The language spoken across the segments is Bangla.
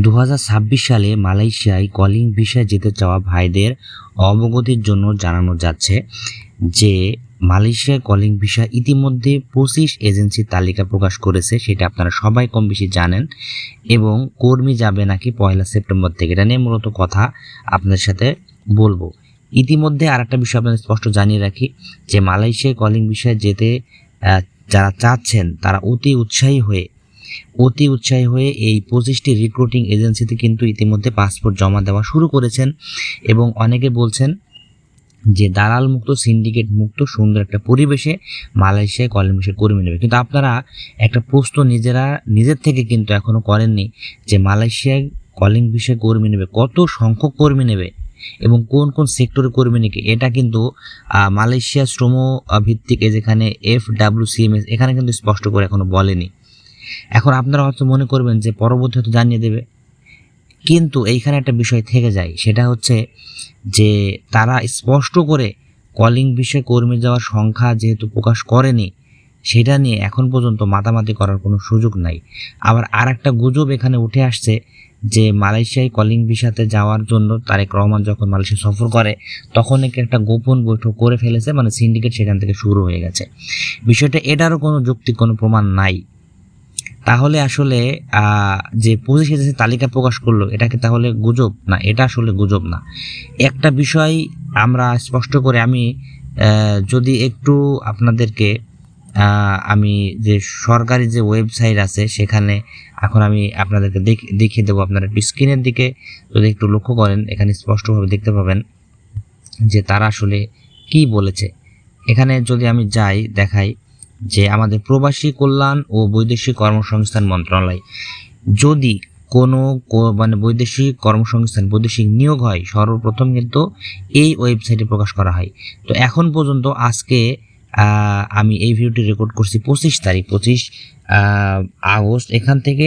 2026 সালে মালয়েশিয়ায় কলিং ভিসায় যেতে চাওয়া ভাইদের অবগতির জন্য জানানো যাচ্ছে যে মালয়েশিয়ায় কলিং ভিসা ইতিমধ্যে 25 এজেন্সির তালিকা প্রকাশ করেছে। সেটা আপনারা সবাই কম বেশি জানেন এবং কর্মী যাবে নাকি 1 সেপ্টেম্বর থেকে। এটা নিয়ে মূলত কথা আপনাদের সাথে বলবো। ইতিমধ্যে আরেকটা বিষয় আপনাদের স্পষ্ট জানিয়ে রাখি যে মালয়েশিয়ায় কলিং ভিসায় যেতে যারা চাচ্ছেন তারা অতি উৎসাহী হয়ে এই 25টি রিক্রুটিং এজেন্সিতে কিন্তু ইতিমধ্যে পাসপোর্ট জমা দেওয়া শুরু করেছেন এবং অনেকে বলছেন যে দালাল মুক্ত, সিন্ডিকেট মুক্ত সুন্দর একটা পরিবেশে মালয়েশিয়ায় কলিং ভিসা কর্মী নেবে। কিন্তু আপনারা একটা প্রশ্ন নিজের থেকে কিন্তু এখনও করেননি যে মালয়েশিয়ায় কলিং ভিসা কর্মী নেবে, কত সংখ্যক কর্মী নেবে এবং কোন কোন সেক্টরে কর্মী নেবে। এটা কিন্তু মালয়েশিয়া শ্রম ভিত্তিক যেখানে FWCMS এখানে কিন্তু স্পষ্ট করে এখনো বলেনি। এখন আপনারা হয়তো মনে করবেন যে পরবর্তী হয়তো জানিয়ে দেবে, কিন্তু এইখানে একটা বিষয় থেকে যায়, সেটা হচ্ছে যে তারা স্পষ্ট করে কলিং বিষয়ে কর্মী যাওয়ার সংখ্যা যেহেতু প্রকাশ করেনি, সেটা নিয়ে এখন পর্যন্ত মাতামাতি করার কোনো সুযোগ নাই। আবার আর একটা গুজব এখানে উঠে আসছে যে মালয়েশিয়ায় কলিং ভিসাতে যাওয়ার জন্য তারেক রহমান যখন মালয়েশিয়া সফর করে তখন একটা গোপন বৈঠক করে ফেলেছে, মানে সিন্ডিকেট সেখান থেকে শুরু হয়ে গেছে। বিষয়টা এটারও কোনো যৌক্তিক কোনো প্রমাণ নাই। তাহলে আসলে যে 25 এজেন্সি তালিকা প্রকাশ করলো এটা কি তাহলে গুজব? না, এটা আসলে গুজব না। একটা বিষয় আমরা স্পষ্ট করে আমি যদি একটু আপনাদেরকে আমি যে সরকারি যে ওয়েবসাইট আছে সেখানে এখন আমি আপনাদেরকে দেখিয়ে দেবো। আপনারা একটু স্ক্রিনের দিকে যদি একটু লক্ষ্য করেন এখানে স্পষ্টভাবে দেখতে পাবেন যে তারা আসলে কি বলেছে। এখানে যদি আমি যাই দেখাই যে আমাদের প্রবাসী কল্যাণ ও বৈদেশিক কর্মসংস্থান মন্ত্রণালয়, যদি কোনো মানে বৈদেশিক নিয়োগ হয় সর্বপ্রথম কিন্তু এই ওয়েবসাইটে প্রকাশ করা হয়। তো এখন পর্যন্ত আজকে আমি এই ভিডিওটি রেকর্ড করছি 25 আগস্ট। এখান থেকে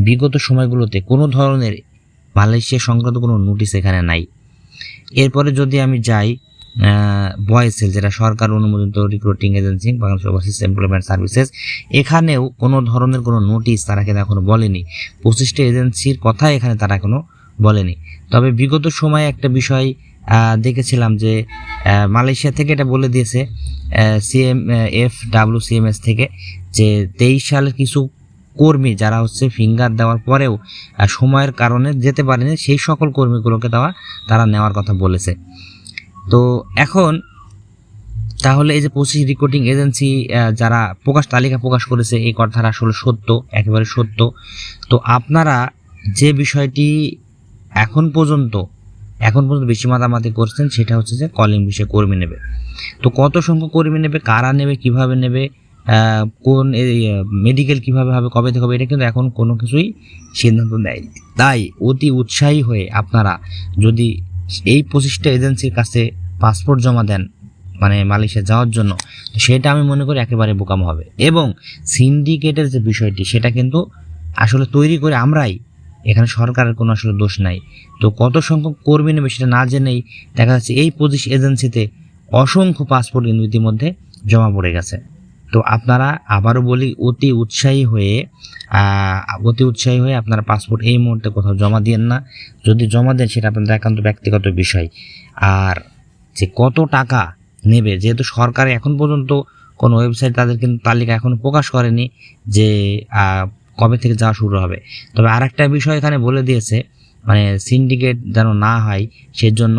বিগত সময়গুলোতে কোনো ধরনের মালয়েশিয়া সংক্রান্ত কোনো নোটিশ এখানে নাই। এরপরে যদি আমি যাই বয়েসেল, যেটা সরকার অনুমোদিত recruiting agency Bangladesh overseas employment services, এখানেও কোনো ধরনের কোনো নোটিশ তারা কিন্তু এখনও বলেনি। 25টি এজেন্সির কথা এখানে তারা এখনও বলেনি। তবে বিগত সময়ে একটা বিষয় দেখেছিলাম যে মালয়েশিয়া থেকে এটা বলে দিয়েছে FWCMS থেকে যে 23 সালের কিছু কর্মী যারা ফিঙ্গার দেওয়ার পরেও সময়ের কারণে যেতে পারেনি, সেই সকল কর্মীগুলোকে তারা নেওয়ার কথা বলেছে। তো এখন তাহলে এই যে 25 রিক্রুটিং এজেন্সি যারা তালিকা প্রকাশ করেছে এই কথাটা আসলে সত্য, একেবারে সত্য। তো আপনারা যে বিষয়টি এখন পর্যন্ত বেশি মাতামাতি করছেন সেটা হচ্ছে যে কলিং বিষয়ে কর্মী নেবে। তো কত সংখ্যক কর্মী নেবে, কারা নেবে, কিভাবে নেবে, কোন মেডিকেল কিভাবে হবে, কবে থেকে হবে, এটা কিন্তু এখন কোনো কিছুই সিদ্ধান্ত দেয়নি। তাই অতি উৎসাহী হয়ে আপনারা যদি এই 25টা এজেন্সির কাছে পাসপোর্ট জমা দেন মানে মালয়েশিয়া যাওয়ার জন্য, সেটা আমি মনে করি একেবারে বোকামো হবে। এবং সিন্ডিকেটের যে বিষয়টি সেটা কিন্তু আসলে তৈরি করে আমরাই, এখানে সরকারের কোনো আসলে দোষ নাই। তো কত সংখ্যক কর্মী নেবে সেটা না জেনেই দেখা যাচ্ছে এই 25 এজেন্সিতে অসংখ্য পাসপোর্ট কিন্তু ইতিমধ্যে জমা পড়ে গেছে। তো আপনারা আবারও বলি অতি উৎসাহী হয়ে আপনারা পাসপোর্ট এই মুহূর্তে কোথাও জমা দিয়েন না। যদি জমা দেন সেটা আপনাদের একান্ত ব্যক্তিগত বিষয়। আর যে কত টাকা নেবে, যেহেতু সরকার এখন পর্যন্ত কোনো ওয়েবসাইট তাদের কিন্তু তালিকা এখনও প্রকাশ করেনি যে কবে থেকে যাওয়া শুরু হবে। তবে আর একটা বিষয় এখানে বলে দিয়েছে, মানে সিন্ডিকেট যেন না হয় সেজন্য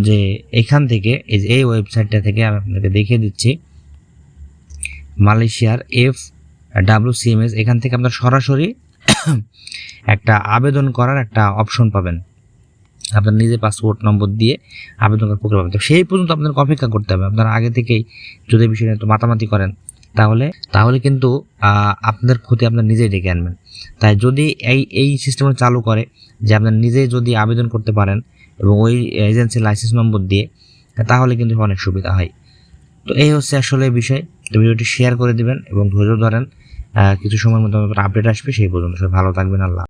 যে এখান থেকে এই ওয়েবসাইটটা থেকে আমি আপনাকে দেখিয়ে দিচ্ছি, মালয়েশিয়ার FWCMS, এখান থেকে আপনার সরাসরি একটা আবেদন করার একটা অপশন পাবেন। আপনার নিজের পাসপোর্ট নম্বর দিয়ে আবেদন করার প্রক্রিয়া পাবেন। তো সেই পর্যন্ত আপনাদের অপেক্ষা করতে হবে। আপনারা আগে থেকেই যদি বিষয় নিয়ে মাতামাতি করেন তাহলে কিন্তু আপনাদের ক্ষতি আপনার নিজেই ডেকে আনবেন। তাই যদি এই সিস্টেমটা চালু করে যে আপনার নিজেই যদি আবেদন করতে পারেন এবং ওই এজেন্সির লাইসেন্স নম্বর দিয়ে, তাহলে কিন্তু অনেক সুবিধা হয়। তো এই হচ্ছে আসলে বিষয়। তো ভিডিওটি শেয়ার করে দিবেন এবং ধৈর্য ধরেন, কিছু সময়ের মধ্যে আপডেট আসবে। সেই পর্যন্ত সবাই ভালো থাকবেন। আল্লাহ।